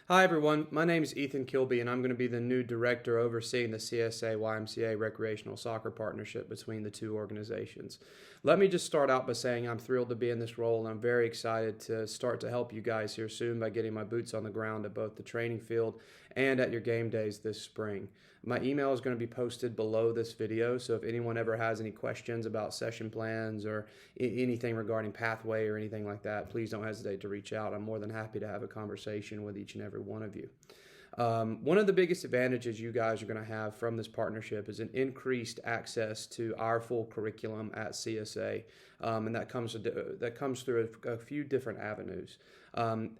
Hi everyone, my name is Ethan Kilby and I'm going to be the new director overseeing the CSA-YMCA recreational soccer partnership between the two organizations. Let me just start out by saying I'm thrilled to be in this role and I'm very excited to start to help you guys here soon by getting my boots on the ground at both the training field and at your game days this spring. My email is going to be posted below this video, so if anyone ever has any questions about session plans or anything regarding pathway or anything like that, please don't hesitate to reach out. I'm more than happy to have a conversation with each and every one of you. One of the biggest advantages you guys are going to have from this partnership is an increased access to our full curriculum at CSA, and that comes through a few different avenues.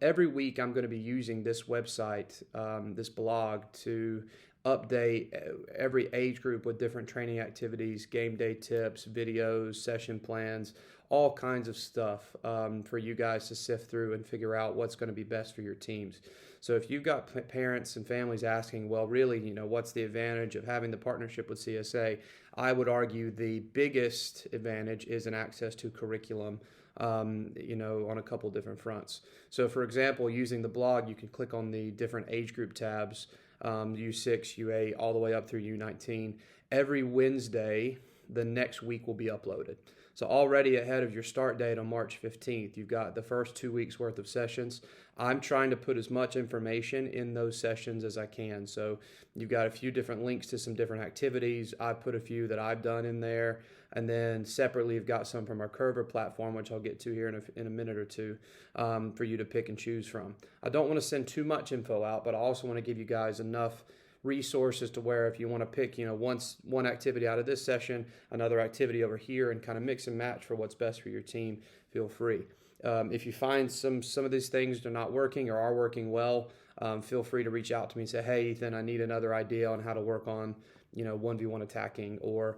Every week, I'm going to be using this website, this blog, to update every age group with different training activities, game day tips, videos, session plans, all kinds of stuff for you guys to sift through and figure out what's going to be best for your teams. So if you've got parents and families asking, well, really, what's the advantage of having the partnership with CSA? I would argue the biggest advantage is an access to curriculum, on a couple different fronts. So for example, using the blog, you can click on the different age group tabs, U6, U8, all the way up through U19. Every Wednesday, the next week will be uploaded. So already ahead of your start date on March 15th, you've got the first 2 weeks worth of sessions. I'm trying to put as much information in those sessions as I can. So you've got a few different links to some different activities. I put a few that I've done in there. And then separately, you've got some from our Curver platform, which I'll get to here in a minute or two, for you to pick and choose from. I don't want to send too much info out, but I also want to give you guys enough resources to where if you want to pick, one activity out of this session, another activity over here, and kind of mix and match for what's best for your team, feel free. If you find some of these things are not working or are working well, feel free to reach out to me and say, hey, Ethan, I need another idea on how to work on, 1v1 attacking or,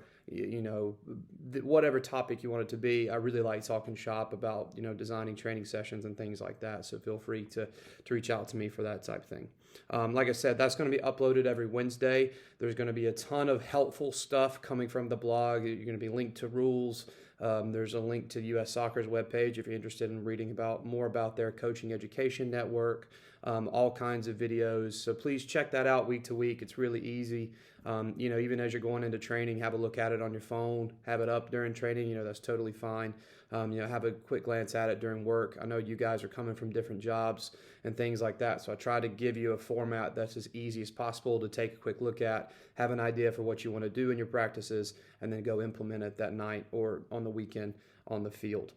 whatever topic you want it to be. I really like talking shop about, designing training sessions and things like that. So feel free to reach out to me for that type of thing. Like I said, that's going to be uploaded every Wednesday. There's going to be a ton of helpful stuff coming from the blog. You're going to be linked to rules. There's a link to US Soccer's webpage if you're interested in reading more about their coaching education network, all kinds of videos. So please check that out week to week. It's really easy. Even as you're going into training, have a look at it on your phone, have it up during training, that's totally fine. Have a quick glance at it during work. I know you guys are coming from different jobs and things like that. So I try to give you a format that's as easy as possible to take a quick look at, have an idea for what you want to do in your practices, and then go implement it that night or on the weekend on the field.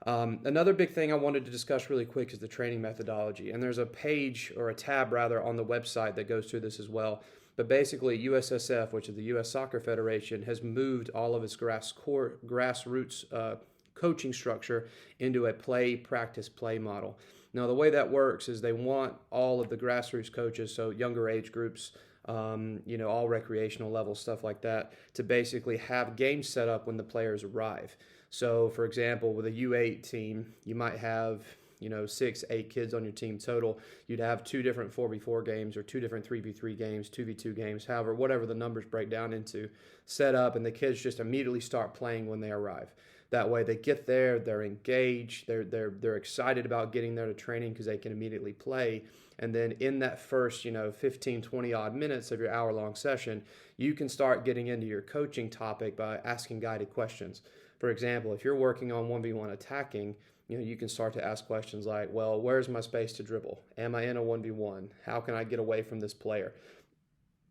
Another big thing I wanted to discuss really quick is the training methodology. And there's a page or a tab rather on the website that goes through this as well. But basically, USSF, which is the U.S. Soccer Federation, has moved all of its grassroots coaching structure into a play model. Now, the way that works is they want all of the grassroots coaches, so younger age groups, all recreational level stuff like that, to basically have games set up when the players arrive. So, for example, with a U8 team, you might have 6, 8 kids on your team total. You'd have 2 different 4v4 games or 2 different 3v3 games, 2v2 games, whatever the numbers break down into, set up, and the kids just immediately start playing when they arrive. That way they get there, they're engaged, they're excited about getting there to training because they can immediately play. And then in that first, 15, 20 odd minutes of your hour-long session, you can start getting into your coaching topic by asking guided questions. For example, if you're working on 1v1 attacking, you can start to ask questions like, well, where's my space to dribble? Am I in a 1v1? How can I get away from this player?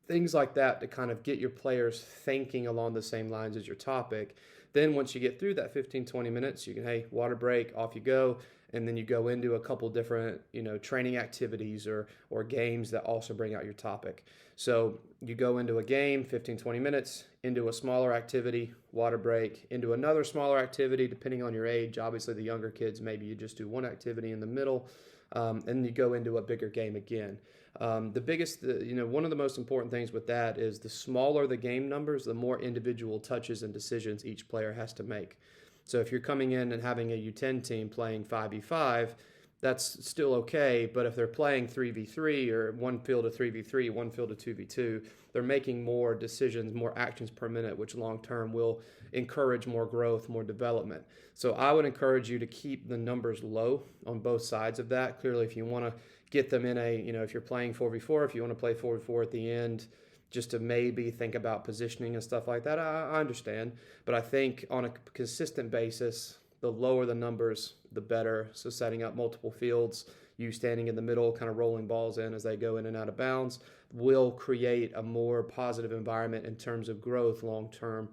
Things like that to kind of get your players thinking along the same lines as your topic. Then once you get through that 15, 20 minutes, you can, hey, water break, off you go. And then you go into a couple different, training activities or games that also bring out your topic. So you go into a game, 15, 20 minutes, into a smaller activity, water break, into another smaller activity, depending on your age. Obviously, the younger kids, maybe you just do one activity in the middle, and you go into a bigger game again. One of the most important things with that is the smaller the game numbers, the more individual touches and decisions each player has to make. So if you're coming in and having a U10 team playing 5v5, that's still okay. But if they're playing 3v3 or one field of 3v3, one field of 2v2, they're making more decisions, more actions per minute, which long term will encourage more growth, more development. So I would encourage you to keep the numbers low on both sides of that. Clearly, if you want to get them in a, if you're playing 4v4, if you want to play 4v4 at the end, just to maybe think about positioning and stuff like that, I understand. But I think on a consistent basis, the lower the numbers, the better. So setting up multiple fields, you standing in the middle, kind of rolling balls in as they go in and out of bounds, will create a more positive environment in terms of growth long term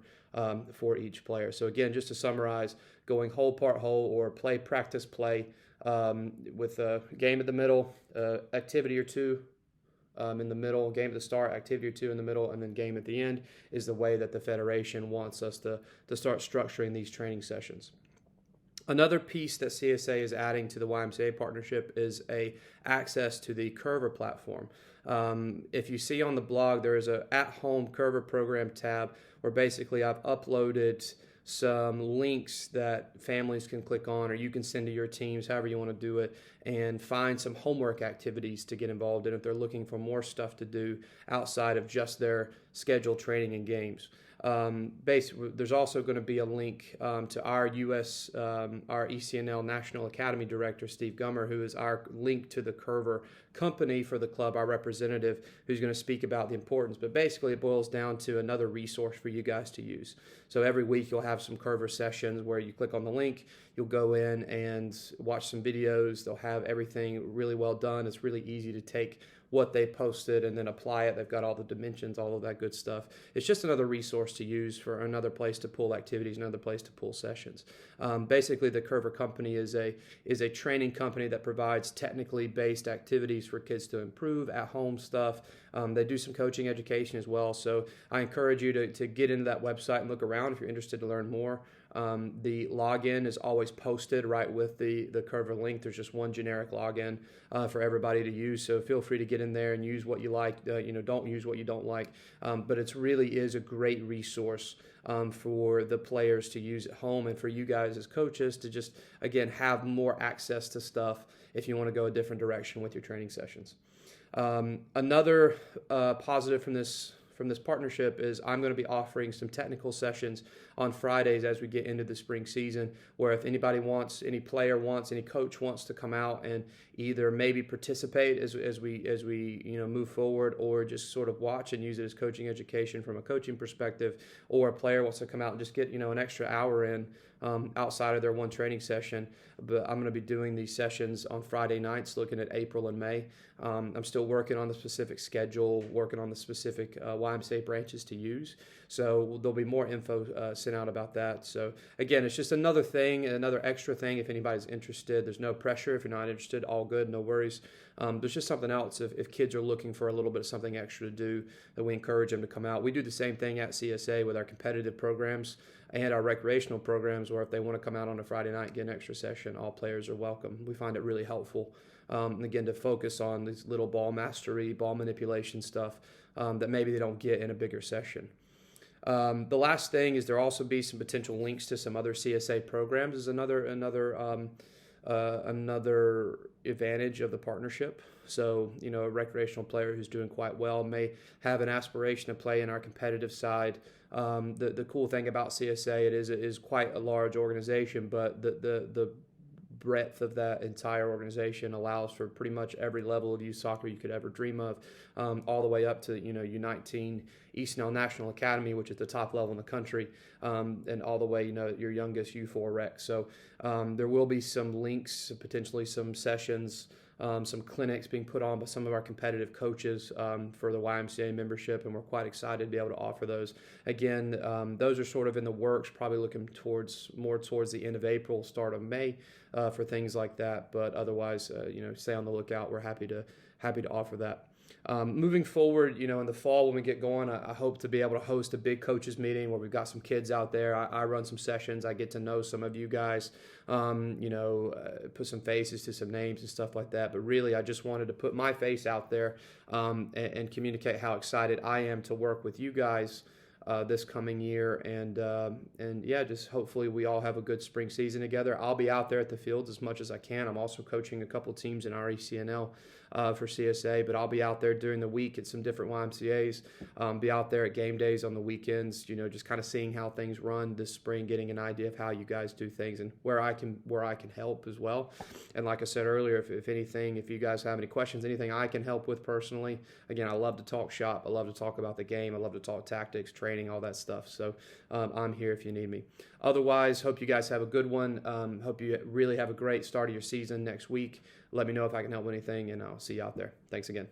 for each player. So again, just to summarize, going whole part whole or play, practice, play with a game at the middle, activity or two in the middle, game at the start, activity or two in the middle, and then game at the end is the way that the Federation wants us to start structuring these training sessions. Another piece that CSA is adding to the YMCA partnership is access to the Curver platform. If you see on the blog, there is an at-home Curver program tab where basically I've uploaded some links that families can click on, or you can send to your teams, however you want to do it, and find some homework activities to get involved in if they're looking for more stuff to do outside of just their scheduled training and games. There's also going to be a link to our our ECNL National Academy Director, Steve Gummer, who is our link to the Curver company for the club, our representative, who's going to speak about the importance. But basically, it boils down to another resource for you guys to use. So every week, you'll have some Curver sessions where you click on the link, you'll go in and watch some videos. They'll have everything really well done. It's really easy to take what they posted and then apply it. They've got all the dimensions, all of that good stuff. It's just another resource to use for another place to pull activities, another place to pull sessions. Basically, the Curver company is a training company that provides technically based activities for kids to improve, at-home stuff. They do some coaching education as well. So I encourage you to get into that website and look around if you're interested to learn more. The login is always posted right with the Curver link. There's just one generic login for everybody to use. So feel free to get in there and use what you like. Don't use what you don't like. But it really is a great resource for the players to use at home and for you guys as coaches to just, again, have more access to stuff if you want to go a different direction with your training sessions. Another positive from this partnership is I'm going to be offering some technical sessions on Fridays as we get into the spring season, where if anybody wants, any player wants, any coach wants to come out and either maybe participate as we move forward, or just sort of watch and use it as coaching education from a coaching perspective, or a player wants to come out and just get an extra hour in outside of their one training session. But I'm going to be doing these sessions on Friday nights, looking at April and May. I'm still working on the specific schedule, working on the specific YMCA branches to use. So there'll be more info sent out about that. So again, it's just another thing, another extra thing if anybody's interested. There's no pressure. If you're not interested, all good, no worries. There's just something else if kids are looking for a little bit of something extra to do, that we encourage them to come out. We do the same thing at CSA with our competitive programs and our recreational programs, where if they want to come out on a Friday night and get an extra session, all players are welcome. We find it really helpful, again, to focus on these little ball mastery, ball manipulation stuff that maybe they don't get in a bigger session. The last thing is there'll also be some potential links to some other CSA programs is another advantage of the partnership. So, a recreational player who's doing quite well may have an aspiration to play in our competitive side. The cool thing about CSA, it is quite a large organization, but the breadth of that entire organization allows for pretty much every level of youth soccer you could ever dream of, all the way up to U19 ECNL National Academy, which is the top level in the country, and all the way your youngest U4 rec. So there will be some links, potentially some sessions, some clinics being put on by some of our competitive coaches for the YMCA membership, and we're quite excited to be able to offer those. Again, those are sort of in the works, probably looking more towards the end of April, start of May for things like that. But otherwise, stay on the lookout. We're happy to offer that. Moving forward, in the fall when we get going, I hope to be able to host a big coaches meeting where we've got some kids out there. I run some sessions. I get to know some of you guys, put some faces to some names and stuff like that. But really, I just wanted to put my face out there and communicate how excited I am to work with you guys this coming year, and just hopefully we all have a good spring season together. I'll be out there at the fields as much as I can. I'm also coaching a couple teams in our ECNL for CSA, but I'll be out there during the week at some different YMCAs, be out there at game days on the weekends, just kind of seeing how things run this spring, getting an idea of how you guys do things and where I can help as well. And like I said earlier, if anything, if you guys have any questions, anything I can help with personally, again, I love to talk shop. I love to talk about the game. I love to talk tactics, training, all that stuff. So I'm here if you need me. Otherwise, hope you guys have a good one. Hope you really have a great start of your season next week. Let me know if I can help with anything, and I'll see you out there. Thanks again.